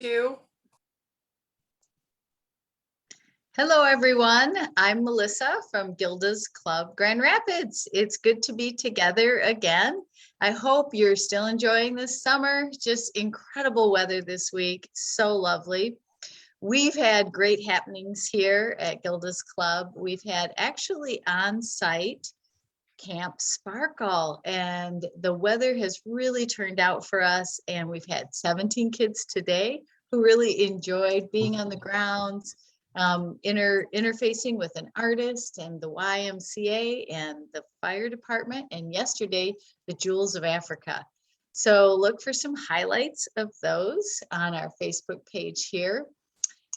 You. Hello, everyone. I'm Melissa from Gilda's Club Grand Rapids. It's good to be together again. I hope you're still enjoying this summer. Just incredible weather this week. So lovely. We've had great happenings here at Gilda's Club. We've had actually on-site Camp Sparkle, and the weather has really turned out for us. And we've had 17 kids today who really enjoyed being on the grounds, interfacing with an artist and the YMCA and the fire department, and yesterday the Jewels of Africa. So look for some highlights of those on our Facebook page here,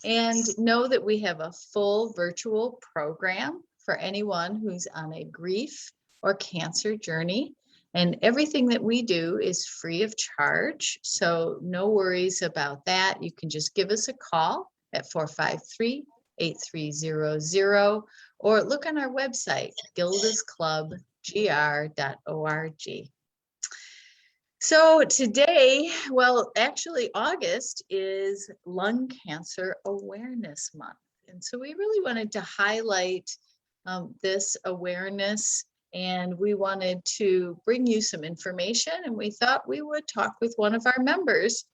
and know that we have a full virtual program for anyone who's on a grief or cancer journey. And everything that we do is free of charge. So no worries about that. You can just give us a call at 453-8300 or look on our website, gildasclubgr.org. So today, well, actually August is Lung Cancer Awareness Month. And so we really wanted to highlight this awareness, and we wanted to bring you some information, and we thought we would talk with one of our members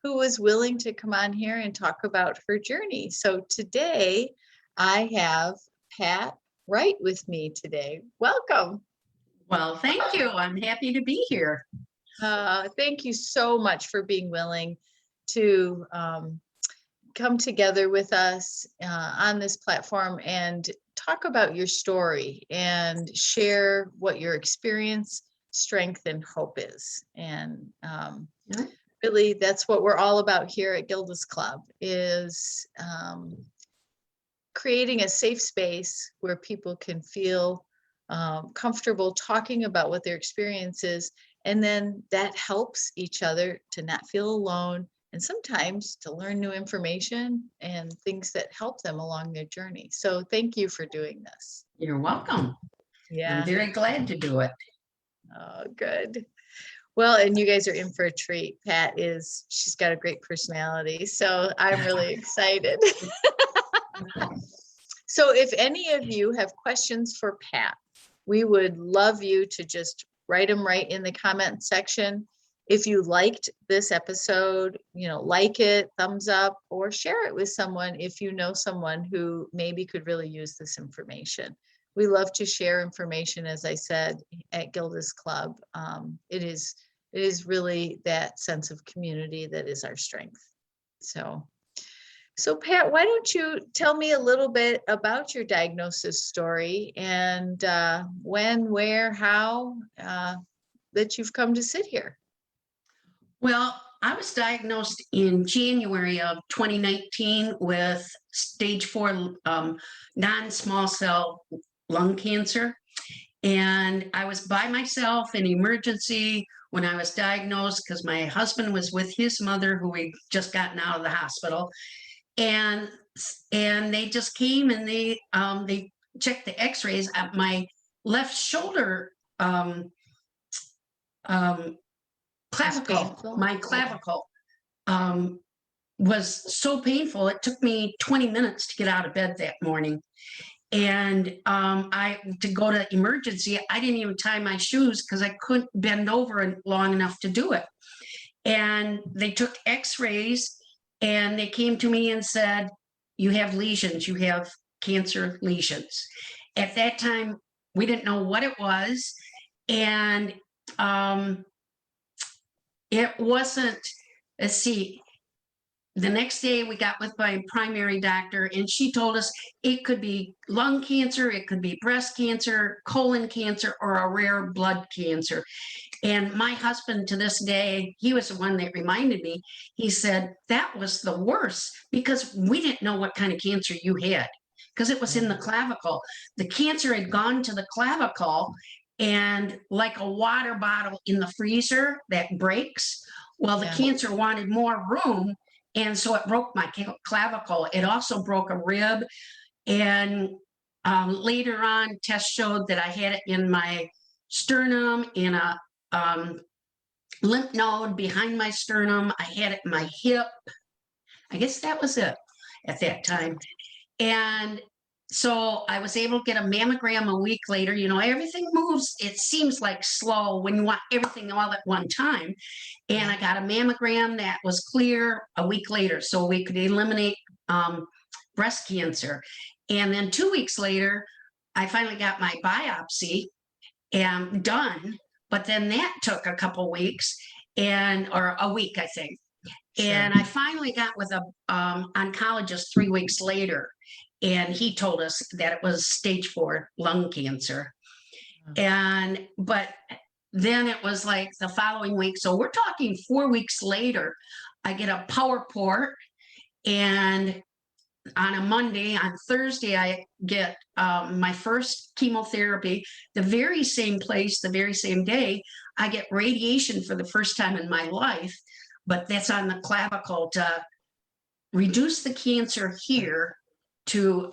who was willing to come on here and talk about her journey. So today I have Pat Wright with me today. Welcome. Well, thank you. I'm happy to be here. Thank you so much for being willing to come together with us on this platform and talk about your story and share what your experience, strength, and hope is. And really, that's what we're all about here at Gilda's Club, is creating a safe space where people can feel comfortable talking about what their experience is. And then that helps each other to not feel alone, and sometimes to learn new information and things that help them along their journey. So thank you for doing this. You're welcome. Yeah. I'm very glad to do it. Oh, good. Well, and you guys are in for a treat. She's got a great personality, so I'm really excited. So if any of you have questions for Pat, we would love you to just write them right in the comment section. If you liked this episode, like it, thumbs up, or share it with someone if you know someone who maybe could really use this information. We love to share information, as I said, at Gilda's Club. It is really that sense of community that is our strength. So Pat, why don't you tell me a little bit about your diagnosis story and when, where, how that you've come to sit here? Well, I was diagnosed in January of 2019 with stage 4 non-small cell lung cancer. And I was by myself in emergency when I was diagnosed because my husband was with his mother, who we'd just gotten out of the hospital. And they just came and they checked the x-rays at my left shoulder clavicle. My clavicle was so painful. It took me 20 minutes to get out of bed that morning. And to go to emergency, I didn't even tie my shoes because I couldn't bend over long enough to do it. And they took x-rays. And they came to me and said, you have lesions, you have cancer lesions. At that time, we didn't know what it was. And it wasn't, let's see, the next day we got with my primary doctor and she told us it could be lung cancer, it could be breast cancer, colon cancer, or a rare blood cancer. And my husband, to this day, he was the one that reminded me. He said, that was the worst because we didn't know what kind of cancer you had because it was in the clavicle. The cancer had gone to the clavicle, and like a water bottle in the freezer that breaks, well, the cancer wanted more room, and so it broke my clavicle. It also broke a rib, and later on, tests showed that I had it in my sternum, in a lymph node behind my sternum. I had it in my hip, I guess that was it at that time. And so I was able to get a mammogram a week later. You know, everything moves. It seems like slow when you want everything all at one time. And I got a mammogram that was clear a week later, so we could eliminate breast cancer. And then 2 weeks later, I finally got my biopsy and done. But then that took a couple weeks or a week, I think. Sure. And I finally got with a oncologist 3 weeks later, and he told us that it was stage 4 lung cancer. But then it was like the following week. So we're talking 4 weeks later, I get a power port, and on a Monday, on Thursday, I get my first chemotherapy. The very same place, the very same day, I get radiation for the first time in my life, but that's on the clavicle to reduce the cancer here to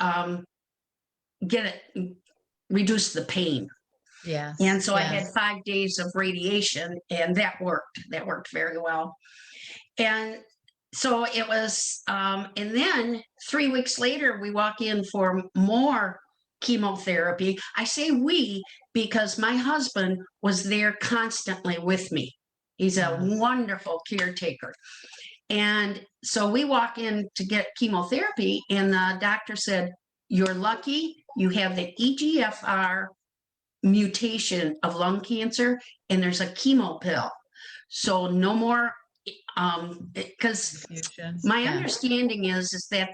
reduce the pain. Yes. And so I had 5 days of radiation, and that worked. That worked very well. And so it was, and then 3 weeks later, we walk in for more chemotherapy. I say we because my husband was there constantly with me. He's a wonderful caretaker. And so we walk in to get chemotherapy, and the doctor said, "You're lucky. You have the EGFR mutation of lung cancer, and there's a chemo pill. So no more." Because my understanding is that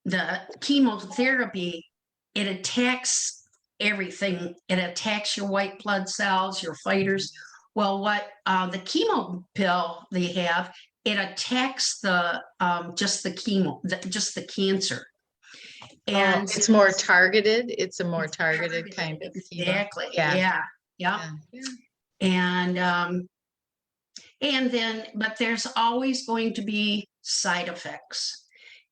the chemotherapy, it attacks everything. It attacks your white blood cells, your fighters. Well, what the chemo pill they have, it attacks just the chemo, just the cancer. And it's more targeted. It's a more targeted kind of chemo. Exactly. Yeah. And then, but there's always going to be side effects.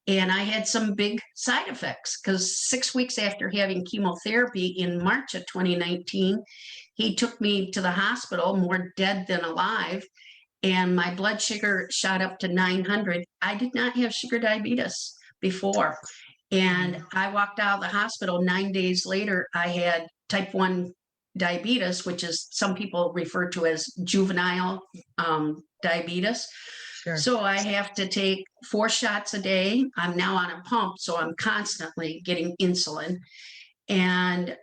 And I had some big side effects because 6 weeks after having chemotherapy in March of 2019, he took me to the hospital, more dead than alive, and my blood sugar shot up to 900. I did not have sugar diabetes before. And I walked out of the hospital 9 days later, I had type 1 diabetes, which is some people refer to as juvenile diabetes. Sure. So I have to take 4 shots a day. I'm now on a pump, so I'm constantly getting insulin. And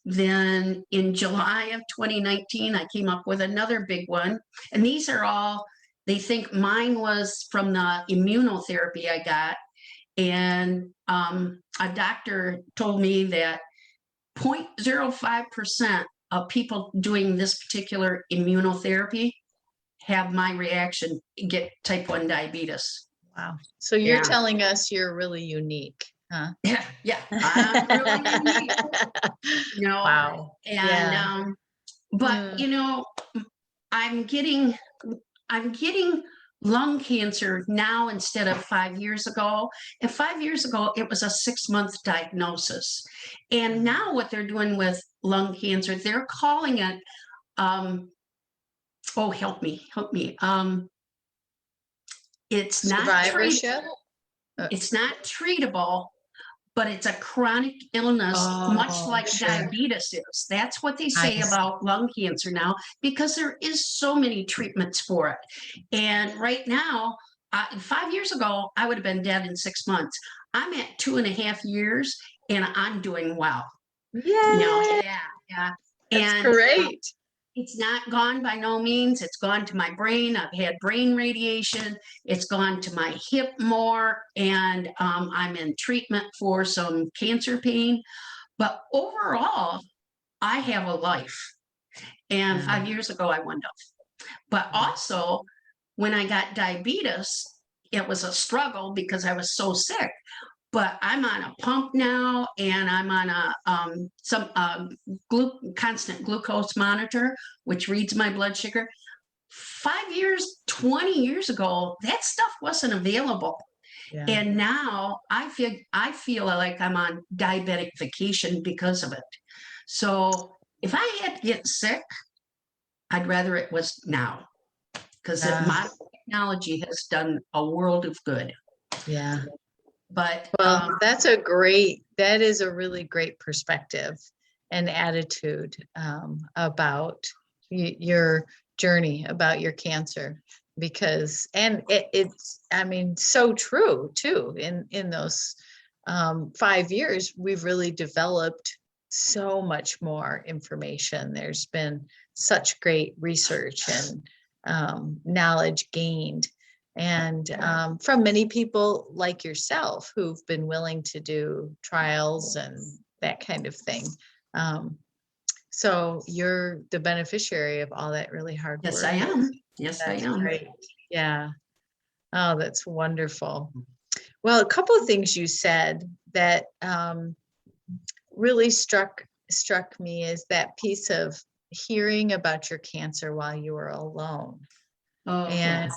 then in July of 2019, I came up with another big one. And these are all, they think mine was from the immunotherapy I got. And a doctor told me that 0.05% of people doing this particular immunotherapy have my reaction, get type 1 diabetes. Wow. So you're telling us you're really unique, huh? Yeah. I'm really unique. Wow. And, but I'm getting lung cancer now instead of 5 years ago. And 5 years ago, it was a 6-month diagnosis. And now what they're doing with lung cancer, they're calling it, help me. It's not it's not treatable, but it's a chronic illness, much like diabetes is. That's what they say about lung cancer now, because there is so many treatments for it. And right now, 5 years ago, I would have been dead in 6 months. I'm at 2.5 years, and I'm doing well. Yeah. That's great. It's not gone by no means. It's gone to my brain. I've had brain radiation. It's gone to my hip more, and I'm in treatment for some cancer pain. But overall, I have a life. And 5 years ago, I went off. But also, when I got diabetes, it was a struggle because I was so sick. But I'm on a pump now, and I'm on a constant glucose monitor, which reads my blood sugar. 5 years, 20 years ago, that stuff wasn't available. Yeah. And now I feel like I'm on diabetic vacation because of it. So if I had to get sick, I'd rather it was now. because Ah, modern technology has done a world of good. yeah. But Well, that is a really great perspective and attitude about your journey, about your cancer, because, and it's, I mean, so true too. In those 5 years, we've really developed so much more information. There's been such great research and knowledge gained. And from many people like yourself who've been willing to do trials and that kind of thing. So you're the beneficiary of all that really hard yes, work. I am. Yes, I That's am. great. Yeah. Oh, that's wonderful. Well, a couple of things you said that really struck me is that piece of hearing about your cancer while you were alone. Oh, And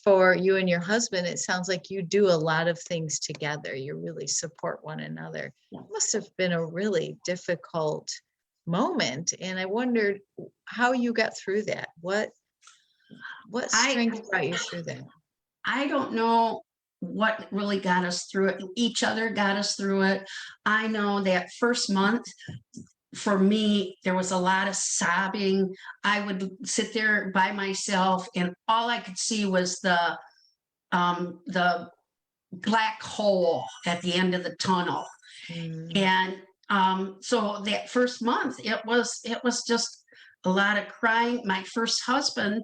for you and your husband, it sounds like you do a lot of things together. You really support one another. Yeah. It must have been a really difficult moment. And I wondered how you got through that. What strength brought you through that? I don't know what really got us through it. Each other got us through it. I know that first month for me, there was a lot of sobbing. I would sit there by myself and all I could see was the black hole at the end of the tunnel. Mm, And so that first month, it was just a lot of crying. My first husband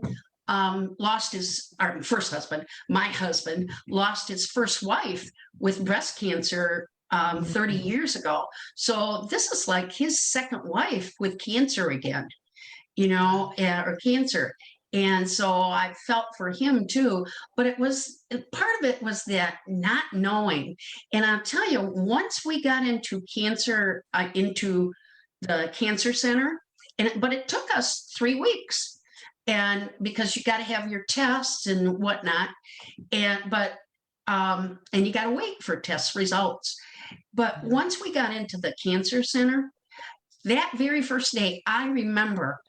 lost his, or first husband, my husband lost his first wife with breast cancer 30 years ago. So this is like his second wife with cancer again, or cancer. And so I felt for him too, but part of it was that not knowing. And I'll tell you, once we got into into the cancer center, but it took us 3 weeks, and because you got to have your tests and whatnot, and you got to wait for test results. But once we got into the cancer center, that very first day, I remember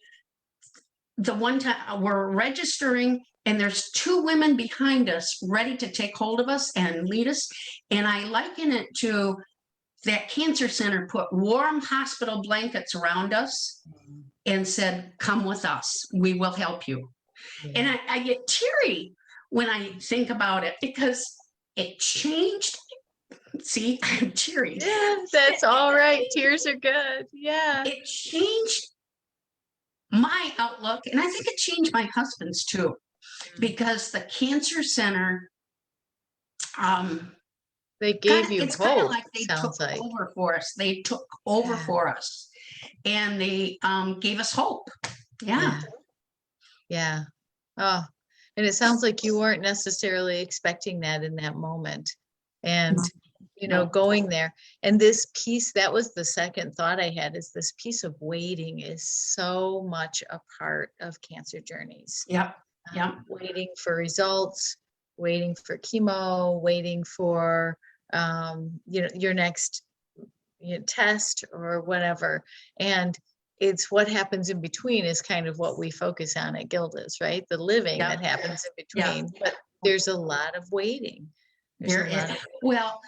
the one time we're registering and there's 2 women behind us ready to take hold of us and lead us. And I liken it to that cancer center put warm hospital blankets around us and said, come with us, we will help you. yeah. And I get teary when I think about it because it changed. See, I'm teary. Yeah, that's all right. Tears are good. Yeah. It changed my outlook, and I think it changed my husband's too, because the cancer center, They gave you it's kind of hope, like they took sounds like. over for us. They took over Yeah. for us, and they gave us hope. Yeah. Yeah. Oh, and it sounds like you weren't necessarily expecting that in that moment. And, No. going there. And this piece, that was the second thought I had, is this piece of waiting is so much a part of cancer journeys. Yep. Yep. Waiting for results, waiting for chemo, waiting for, your next test or whatever. And it's what happens in between is kind of what we focus on at Gilda's, right? The living Yep. that happens in Yep. between. But there's a lot of waiting. There's There a lot is, of well,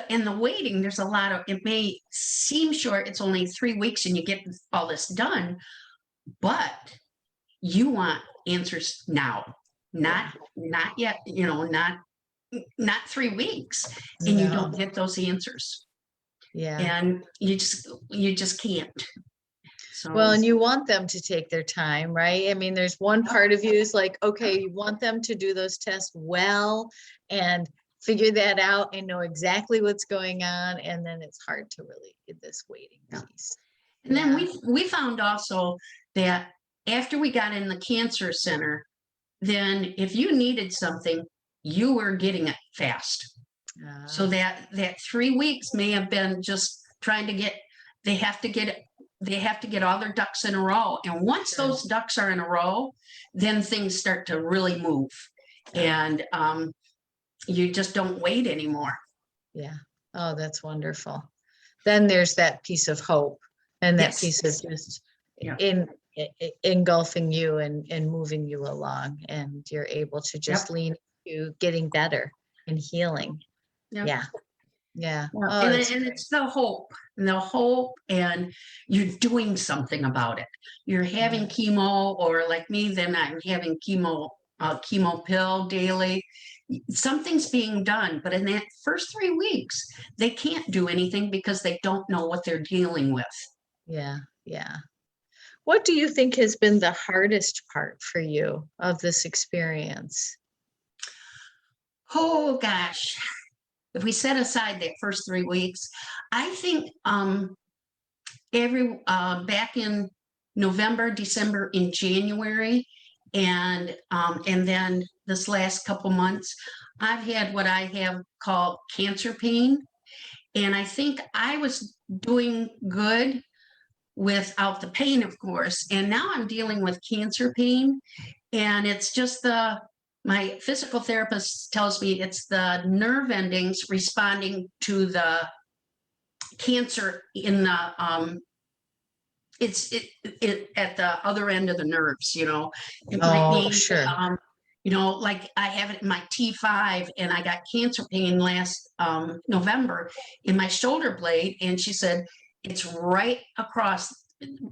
in the waiting, there's a lot of, it may seem short, it's only 3 weeks and you get all this done, but you want answers now, not yet, not 3 weeks, and you no. don't get those answers, Yeah. and you just can't. So Well, and you want them to take their time, right? I mean, there's one part of you is like, okay, you want them to do those tests well and figure that out and know exactly what's going on. And then it's hard to really get this waiting piece. and then we found also that after we got in the cancer center, then if you needed something, you were getting it fast. So that 3 weeks may have been just trying to get, they have to get all their ducks in a row. And once those ducks are in a row, then things start to really move. And you just don't wait anymore. Yeah. Oh, that's wonderful. Then there's that piece of hope and that Yes. piece of just Yeah. in engulfing you and moving you along, and you're able to just Yep. lean to getting better and healing. Yep. Yeah. Yeah. Yeah, Oh, and, that's it's the hope, and you're doing something about it. You're having chemo, or like me, then I'm having chemo pill daily. Something's being done, but in that first 3 weeks, they can't do anything because they don't know what they're dealing with. yeah. Yeah. What do you think has been the hardest part for you of this experience? Oh gosh, if we set aside that first 3 weeks, I think back in November, December, in January, and then this last couple months, I've had what I have called cancer pain, and I think I was doing good without the pain, of course, and now I'm dealing with cancer pain, and it's just my physical therapist tells me it's the nerve endings responding to the cancer in the it at the other end of the nerves, it might Oh, be sure. like I have it in my T5, and I got cancer pain last November in my shoulder blade, and she said it's right across,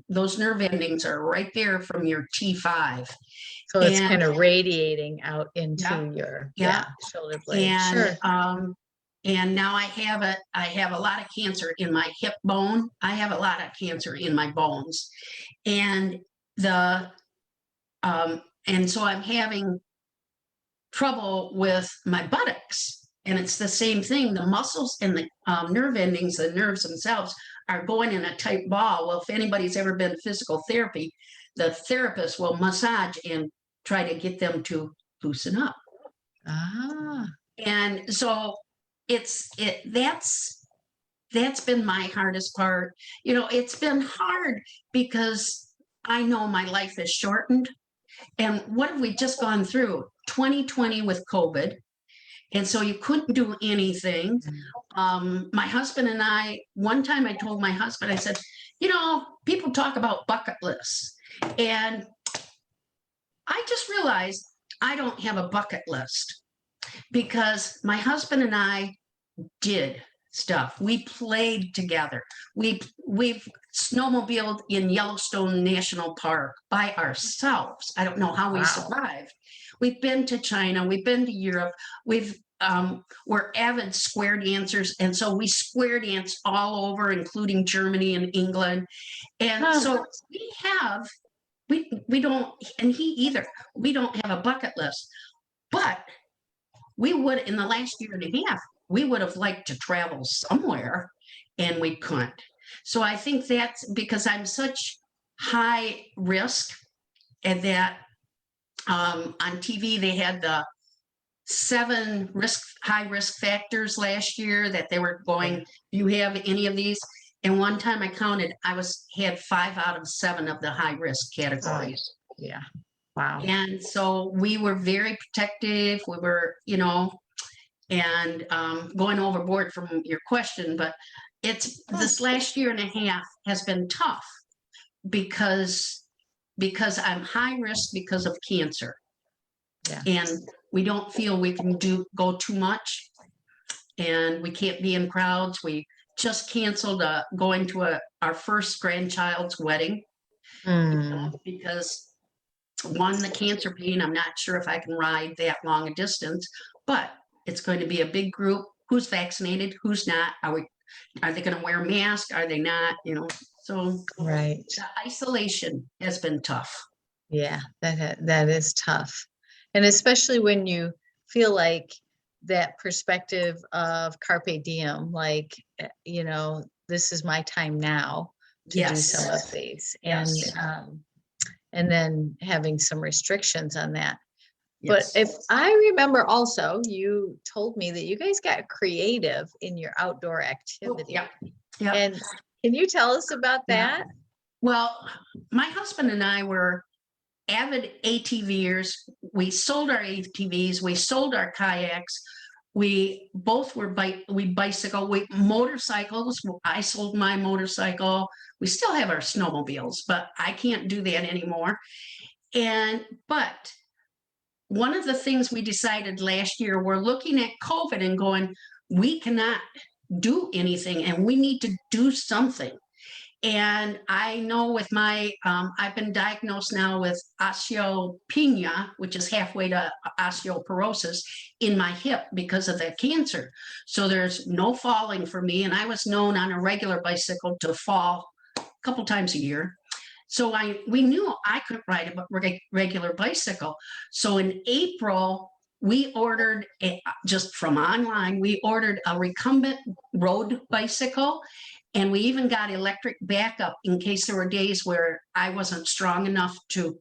those nerve endings are right there from your T5. So it's And kind of radiating out yeah, into your, yeah, shoulder blade. and Sure. now I have a lot of cancer in my hip bone. I have a lot of cancer in my bones, and the and so I'm having trouble with my buttocks, and it's the same thing. The muscles and the nerve endings, the nerves themselves, are going in a tight ball. Well, if anybody's ever been to physical therapy, the therapist will massage and try to get them to loosen up. Ah, And so that's been my hardest part. It's been hard because I know my life is shortened. And what have we just gone through? 2020 with COVID. And so you couldn't do anything. My husband and I, one time I told my husband, I said, people talk about bucket lists. And I just realized I don't have a bucket list, because my husband and I did stuff. We played together. We've snowmobiled in Yellowstone National Park by ourselves. I don't know how we wow. survived. We've been to China. We've been to Europe. We're avid square dancers, and so we square dance all over, including Germany and England. And Huh. so we don't, and he either. We don't have a bucket list, but we would, in the last year and a half, we would have liked to travel somewhere, and we couldn't. So I think that's because I'm such high risk, and that on TV they had the 7 high risk factors last year that they were going. Do you have any of these? And one time I counted, had 5 out of 7 of the high risk categories. Yeah. Wow. And so we were very protective. We were, and going overboard from your question, but this last year and a half has been tough because I'm high risk because of cancer. Yeah. And we don't feel we can go too much, and we can't be in crowds. We just canceled going to our first grandchild's wedding because one, the cancer pain. I'm not sure if I can ride that long a distance, but it's going to be a big group. Who's vaccinated? Who's not? Are they going to wear a mask? Are they not? So Right. the isolation has been tough. Yeah, that is tough. And especially when you feel like that perspective of carpe diem, like, this is my time now to do some of these. Yes. And then having some restrictions on that. Yes. But if I remember also, you told me that you guys got creative in your outdoor activity. Yeah. Yeah. And can you tell us about that? Well, my husband and I were avid ATVers. We sold our ATVs, we sold our kayaks, we both were bicycle, motorcycles. I sold my motorcycle. We still have our snowmobiles, but I can't do that anymore. But one of the things we decided last year, we're looking at COVID and going, we cannot do anything and we need to do something. And I know with my, I've been diagnosed now with osteopenia, which is halfway to osteoporosis in my hip because of the cancer. So there's no falling for me. And I was known on a regular bicycle to fall a couple times a year. So we knew I couldn't ride a regular bicycle. So in April, we ordered, just from online, we ordered a recumbent road bicycle. And we even got electric backup in case there were days where I wasn't strong enough to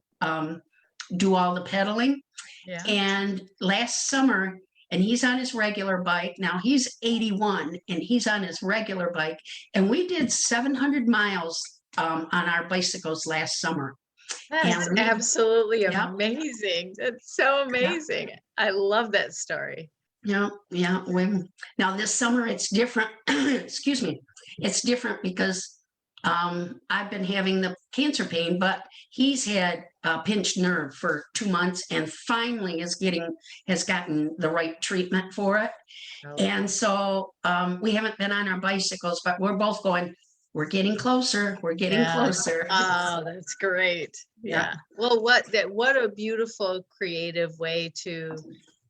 do all the pedaling. Yeah. And last summer, and he's on his regular bike. Now he's 81 and he's on his regular bike. And we did 700 miles on our bicycles last summer. That's And absolutely Yep. amazing. That's so amazing. I love that story. Yeah. Now this summer it's different. Excuse me. It's different because I've been having the cancer pain, but he's had a pinched nerve for 2 months and finally has gotten the right treatment for it. Oh. And so we haven't been on our bicycles, but we're both going, we're getting closer. We're getting Yeah. closer. Oh, that's great. Yeah. Well, what a beautiful creative way to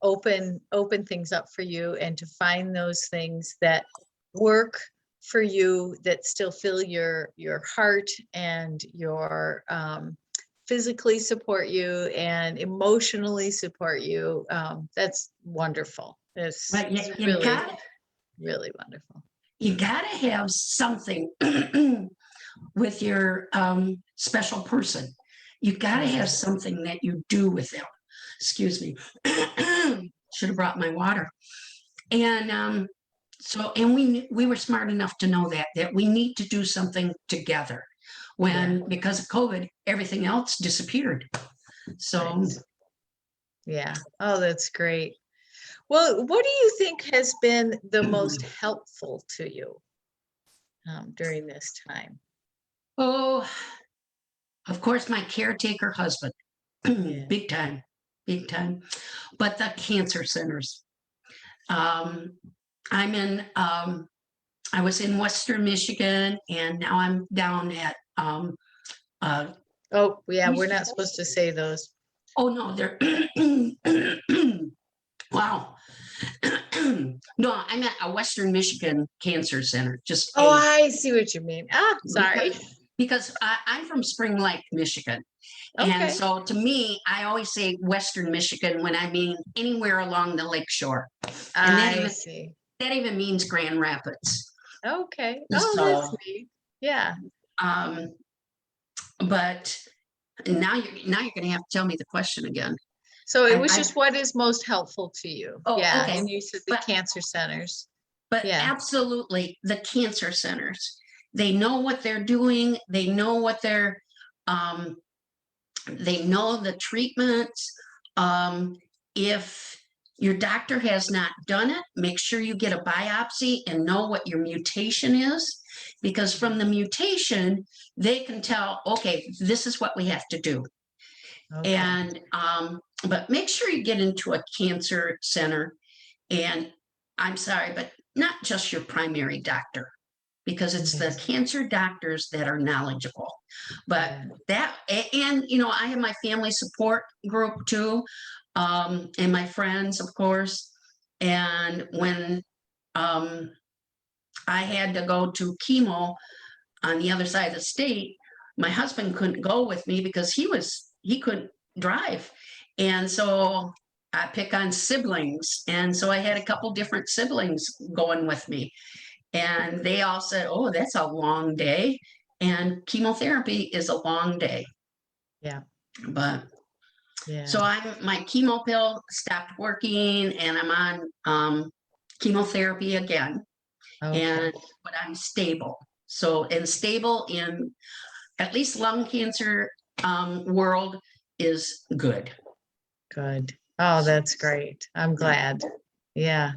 open things up for you and to find those things that work for you, that still fill your heart and your physically support you and emotionally support you. That's wonderful. It's But really wonderful. you got to have something with your special person. You got to have something that you do with them. Excuse me. Should have brought my water. And we were smart enough to know that we need to do something together. Because of COVID, everything else disappeared. So Right. Yeah. Oh, that's great. Well, what do you think has been the most helpful to you during this time? Oh, of course, my caretaker husband, Yeah. big time. But the cancer centers. I was in Western Michigan, and now I'm down at. Oh, yeah, we're not supposed to say those. Oh no, they're. Wow. No, I'm at a Western Michigan Cancer Center. Oh, I see what you mean. Ah, sorry. Because I'm from Spring Lake, Michigan. Okay. And so to me, I always say Western Michigan when I mean anywhere along the lake shore. And I see. That even means Grand Rapids. Okay. Oh, that's neat. Yeah. But now you're going to have to tell me the question again. So it was just what is most helpful to you? Oh, yeah. Okay. And you said the cancer centers. But absolutely, the cancer centers. They know what they're doing. They know what they know the treatments. If your doctor has not done it, make sure you get a biopsy and know what your mutation is, because from the mutation, they can tell, okay, this is what we have to do. Okay. And, but make sure you get into a cancer center, and I'm sorry, but not just your primary doctor, because it's the cancer doctors that are knowledgeable. But and I have my family support group too, and my friends, of course. And when I had to go to chemo on the other side of the state, my husband couldn't go with me because he couldn't drive. And so I pick on siblings. And so I had a couple different siblings going with me. And they all said, oh, that's a long day. And chemotherapy is a long day. Yeah. But so my chemo pill stopped working, and I'm on chemotherapy again. Okay. But I'm stable. So, and stable in at least lung cancer world is good. Good. Oh, that's great. I'm glad. Yeah.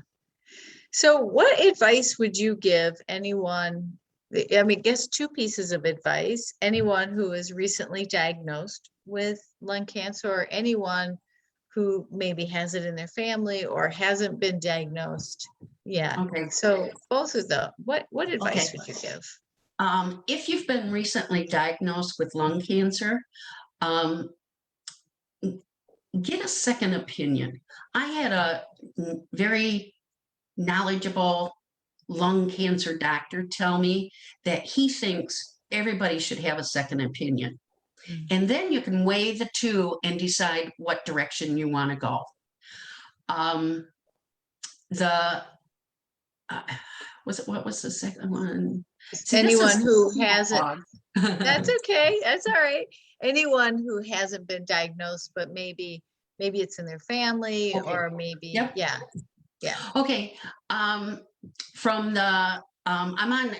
So what advice would you give anyone? I mean, guess two pieces of advice. Anyone who is recently diagnosed with lung cancer or anyone who maybe has it in their family or hasn't been diagnosed yet. Okay. So both of them, what Okay. advice would you give? If you've been recently diagnosed with lung cancer, um, get a second opinion. I had a very knowledgeable lung cancer doctor tell me that he thinks everybody should have a second opinion. Mm. And then you can weigh the two and decide what direction you want to go. Um, the uh, what was the second one? See, this Anyone is who hasn't, hard. that's okay. That's all right. Anyone who hasn't been diagnosed, but maybe it's in their family Okay. or maybe, Yep. yeah, yeah, Okay. From the I'm on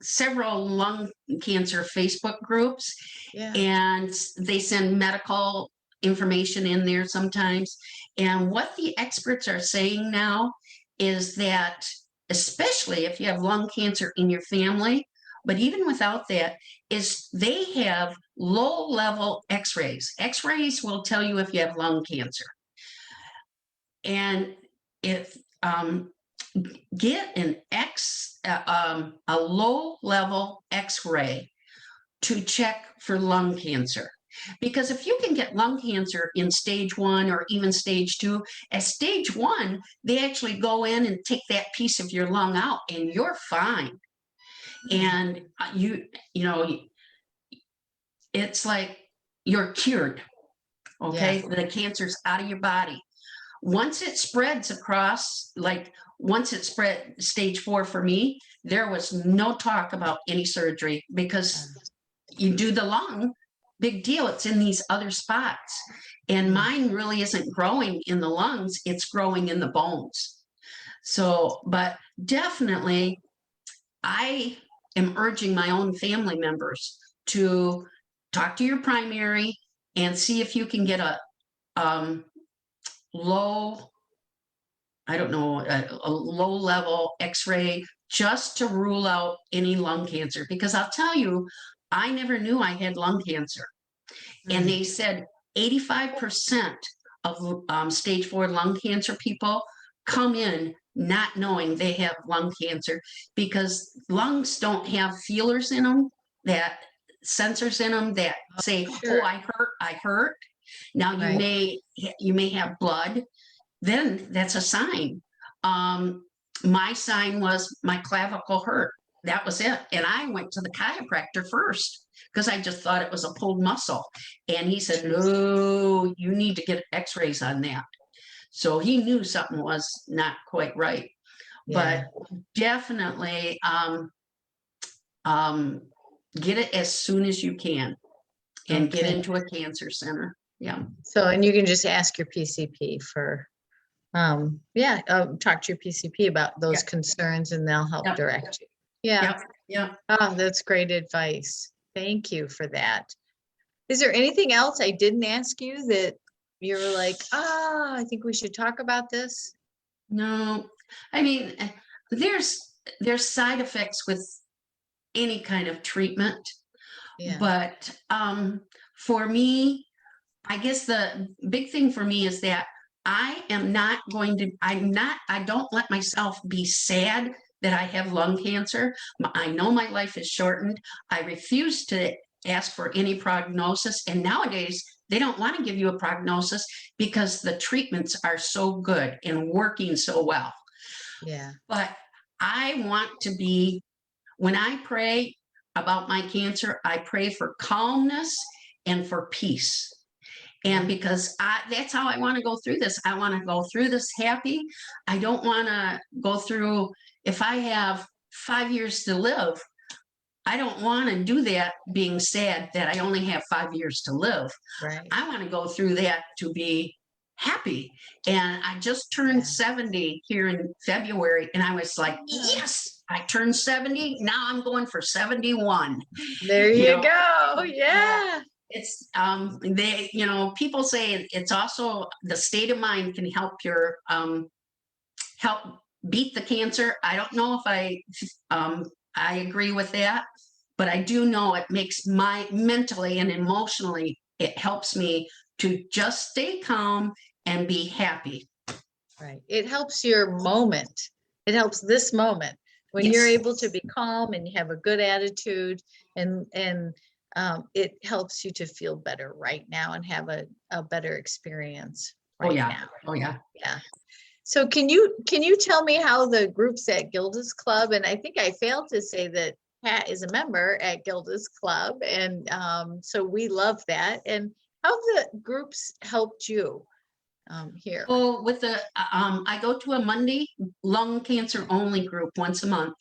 several lung cancer Facebook groups, yeah. and they send medical information in there sometimes. And what the experts are saying now is that, especially if you have lung cancer in your family, but even without that, is they have low level x-rays. X-rays will tell you if you have lung cancer. And if get a low level x-ray to check for lung cancer. Because if you can get lung cancer in stage 1 or even stage 2, at stage 1, they actually go in and take that piece of your lung out and you're fine. And you know, it's like you're cured. Okay. Yeah. The cancer's out of your body. Once it spreads across, like once it spread stage 4 for me, there was no talk about any surgery because you do the lung, big deal. It's in these other spots. And mine really isn't growing in the lungs, it's growing in the bones. So, but definitely, I am urging my own family members to talk to your primary and see if you can get a low, I don't know, a low level x-ray just to rule out any lung cancer. Because I'll tell you, I never knew I had lung cancer. And they said 85% of stage 4 lung cancer people come in not knowing they have lung cancer because lungs don't have feelers in them, that sensors in them that say, Sure. oh, I hurt. Now Right. you may have blood, then that's a sign. My sign was my clavicle hurt. That was it. And I went to the chiropractor first because I just thought it was a pulled muscle. And he said, no, you need to get x-rays on that. So he knew something was not quite right. Yeah. But definitely um, get it as soon as you can and get Okay. into a cancer center. Yeah. So, and you can just ask your PCP for, talk to your PCP about those Yeah. concerns and they'll help Yep. direct you. Yeah. Yep. Yep. Oh, that's great advice. Thank you for that. Is there anything else I didn't ask you that you're like, I think we should talk about this? No, I mean, there's side effects with any kind of treatment, Yeah. but for me, I guess the big thing for me is that I don't let myself be sad that I have lung cancer. I know my life is shortened. I refuse to ask for any prognosis. And nowadays, they don't want to give you a prognosis because the treatments are so good and working so well. Yeah. But I want to be, when I pray about my cancer, I pray for calmness and for peace. And because that's how I want to go through this. I want to go through this happy. I don't want to go through, if I have 5 years to live, I don't want to do that being sad that I only have 5 years to live. Right. I want to go through that to be happy. And I just turned 70 here in February, and I was like, yes, I turned 70. Now I'm going for 71. There You you know, go. Yeah. it's people say it's also the state of mind can help your help beat the cancer. I don't know if I agree with that, but I do know it makes my mentally and emotionally, it helps me to just stay calm and be happy. Right. It helps your moment. It helps this moment when you're Yes. able to be calm and you have a good attitude, and it helps you to feel better right now and have a better experience Oh right yeah. now. Oh yeah. Yeah. So can you tell me how the groups at Gilda's Club, and I think I failed to say that Pat is a member at Gilda's Club, and so we love that. And how have the groups helped you here? Oh, with the I go to a Monday lung cancer only group once a month,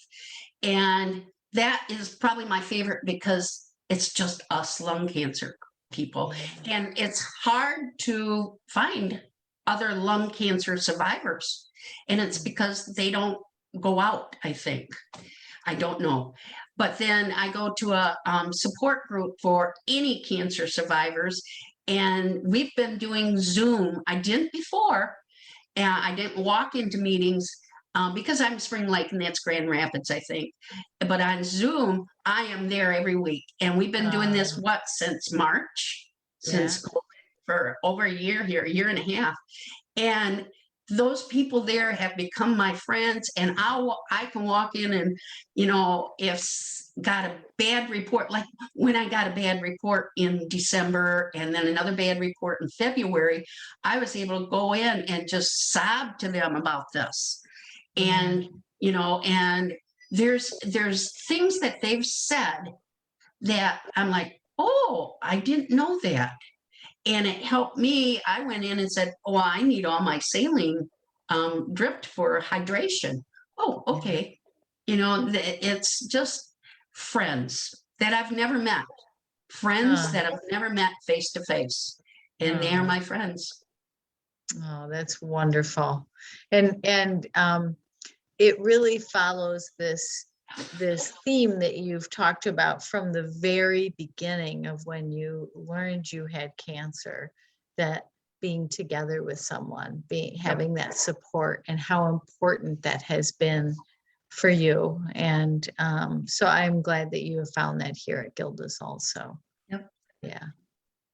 and that is probably my favorite because it's just us lung cancer people, and it's hard to find other lung cancer survivors, and it's because they don't go out, I think. I don't know. But then I go to a support group for any cancer survivors, and we've been doing Zoom. I didn't before, and I didn't walk into meetings because I'm Spring Lake and that's Grand Rapids, I think. But on Zoom, I am there every week, and we've been doing this since March, Yeah. since COVID, for over a year here, a year and a half, and those people there have become my friends, and I can walk in and, if got a bad report, like when I got a bad report in December and then another bad report in February, I was able to go in and just sob to them about this. And, and there's things that they've said that I'm like, oh, I didn't know that. And it helped me. I went in and said, oh, I need all my saline dripped for hydration. Oh, okay. It's just friends that I've never met, friends that I've never met face to face. And they are my friends. Oh, that's wonderful. And it really follows this theme that you've talked about from the very beginning of when you learned you had cancer, that being together with someone, having that support, and how important that has been for you. And so I'm glad that you have found that here at Gilda's also. Yep. Yeah.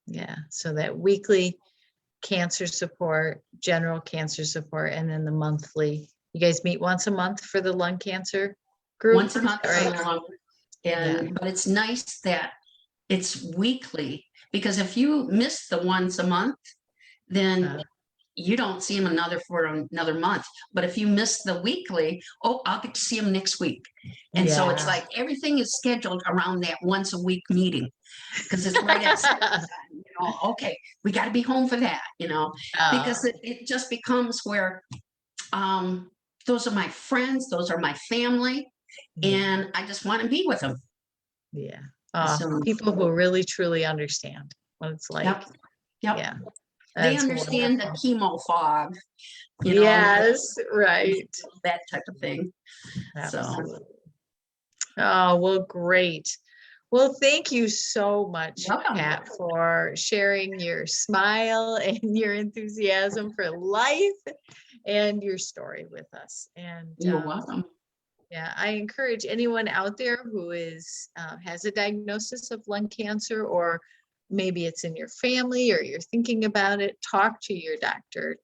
Yeah. So that weekly cancer support, general cancer support, and then the monthly. You guys meet once a month for the lung cancer group? Once a month, right? But it's nice that it's weekly, because if you miss the once a month, then you don't see them for another month. But if you miss the weekly, oh, I'll get to see them next week. And so it's like everything is scheduled around that once a week meeting, because it's right at time, okay, we got to be home for that, because it just becomes where those are my friends, those are my family, and I just want to be with them. Yeah. So, People who really truly understand what it's like. Yep. Yeah. They understand wonderful. the chemo fog, Yes, right. that type of thing. Absolutely. Oh, well, great. Well, thank you so much, Welcome. Pat, for sharing your smile and your enthusiasm for life and your story with us. And You're welcome. yeah, I encourage anyone out there who has a diagnosis of lung cancer, or maybe it's in your family or you're thinking about it, talk to your doctor.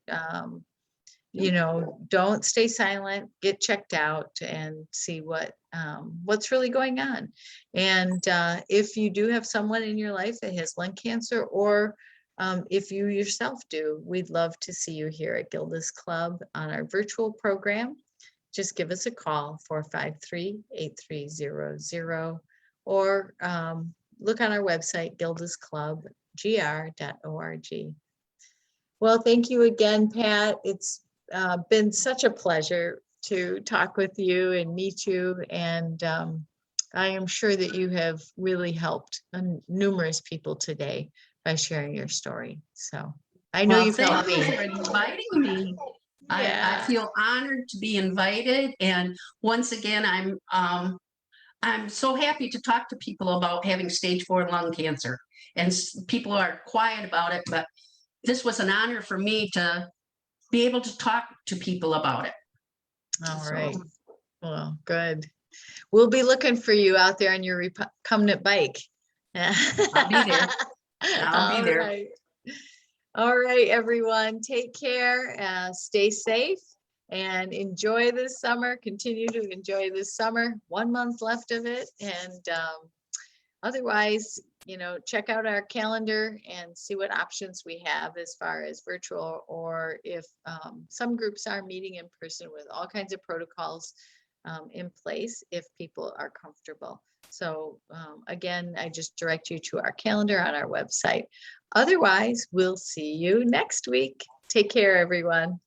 Don't stay silent, get checked out and see what's really going on. And if you do have someone in your life that has lung cancer, or if you yourself do, we'd love to see you here at Gilda's Club on our virtual program. Just give us a call, 453-8300, or look on our website, gildasclubgr.org. Well, thank you again, Pat. It's been such a pleasure to talk with you and meet you. And I am sure that you have really helped numerous people today by sharing your story. So I know you've helped me. Thank you for inviting me. I feel honored to be invited. And once again, I'm so happy to talk to people about having stage 4 lung cancer. And people are quiet about it, but this was an honor for me to be able to talk to people about it. All So, right. Well, good. We'll be looking for you out there on your recumbent bike. I'll be there. I'll be All there. right. All right, everyone. Take care. Stay safe and enjoy this summer. Continue to enjoy this summer. 1 month left of it. And otherwise, check out our calendar and see what options we have as far as virtual, or if some groups are meeting in person with all kinds of protocols in place if people are comfortable. So again, I just direct you to our calendar on our website. Otherwise, we'll see you next week. Take care, everyone.